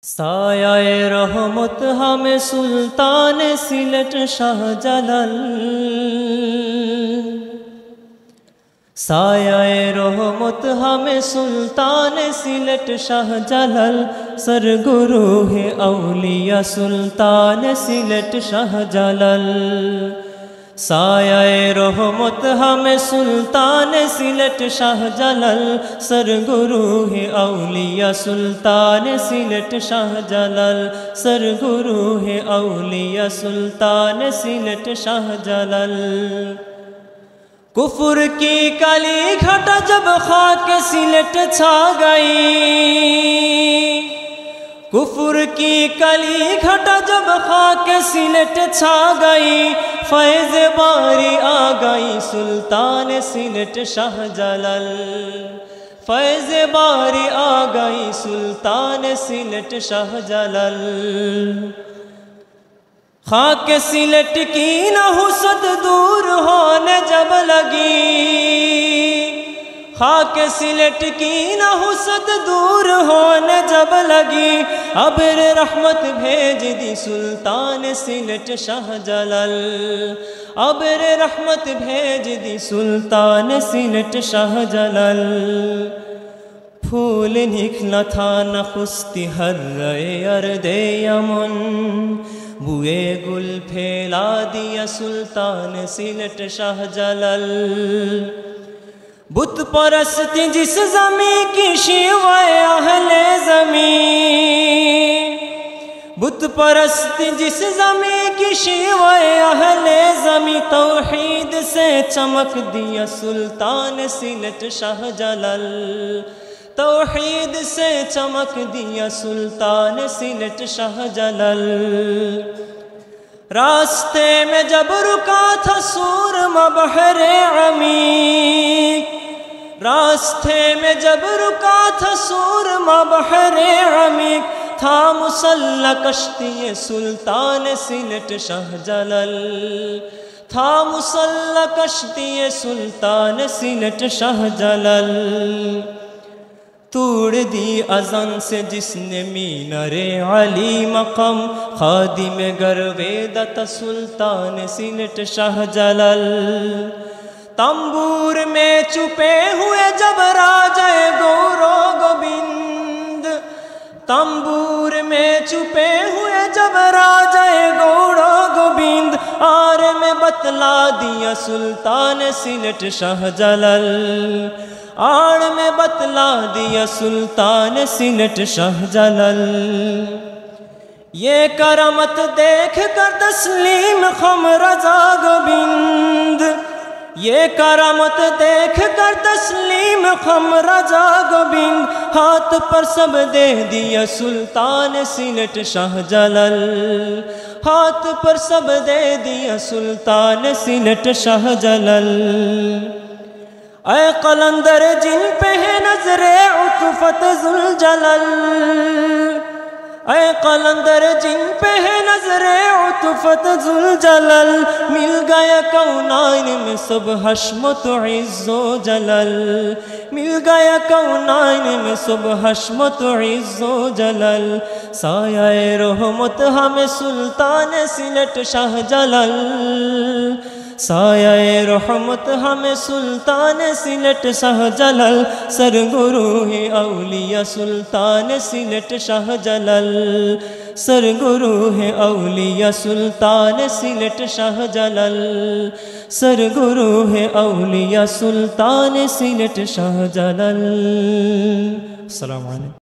سایہ رحمت ہمیں سلطان سلٹ شاہ جلال، سایہ رحمت ہمیں سلطان سلٹ شاہ جلال، سرگروہ اولیاء سلطان سلٹ شاہ جلال، سایہ رحمت ہمیں سلطان سلٹ شاہ جلال، سرگروہ اولیاء سلطان سلٹ شاہ جلال، سرگروہ اولیاء سلطان سلٹ شاہ جلال۔ کفر کی کلی گھٹا جب خاک سلٹ چھا گئی، کفر کی کلی گھٹا جب خاک سلٹ چھا گئی، فیض باری آ گئی سلطان سلٹ شاہ جلال، فیض باری آ گئی سلطان سلٹ شاہ جلال۔ خاک سلٹ کی نہ حسد دور ہونے جب لگی، خاک سلٹ کی نہ حسد دور ہونے جب لگی، ابر رحمت بھیج دی سلطان سلٹ شاہ جلال، ابر رحمت بھیج دی سلطان سلٹ شاہ جلال۔ پھول نکلا تھا نخستی ہررے ارد یمن، بوئے گل پھیلا دیا سلطان سلٹ شاہ جلال۔ بت پرست جس زمین کی شیوہ اہل زمین، بت پرست جس زمین کی شیوہ اہل زمین، توحید سے چمک دیا سلطان سلٹ شاہ جلال، توحید سے چمک دیا سلطان سلٹ شاہ جلال۔ راستے میں جب رکا تھا سورما بحر عمیق، راستے میں جب رکا تھا سورما بحر عمیق، تھا مسلح کشتی سلطان سلٹ شاہ جلال، تھا مسلح کشتی سلطان سلٹ شاہ جلال۔ توڑ دی اذن سے جس نے مینار علی مقام، خادم گرویدت سلطان سلٹ شاہ جلال۔ تنبور میں چھپے ہوئے جب راجہ گورو گوبند، تنبور میں چھپے ہوئے جب راجہ گورو گوبند، آر میں بتلا دیا سلطان سلٹ شاہ جلال، آڑ میں بتلا دیا سلطان سلٹ شاہ جلال۔ یہ کرامت دیکھ کر تسلیم خم رضا گوبند، یہ کرامت دیکھ کر تسلیم خم رضا گوبند، ہاتھ پر سب دے دیا سلطان سلٹ شاہ جلال، ہاتھ پر سب دے دیا سلطان سلٹ شاہ جلال۔ اے قلندر جن پہ ہے نظر عطفت ذوالجلال، اے قلندر جن پہ ہے نظر عطفت ذوالجلال، مل گیا کونین میں سب حشمت عز و جلال، مل گیا کونین میں سب حشمت عز و جلال۔ سایہ رحمت ہمیں سلطان سلٹ شاہ جلال، سایہ رحمت ہمیں سلطان سلٹ شاہ جلال، سرگروہ اولیاء سلطان سلٹ شاہ جلال، سرگروہ اولیاء سلطان سلٹ شاہ جلال، سرگروہ اولیاء سلطان سلٹ شاہ جلال۔ السلام علیکم۔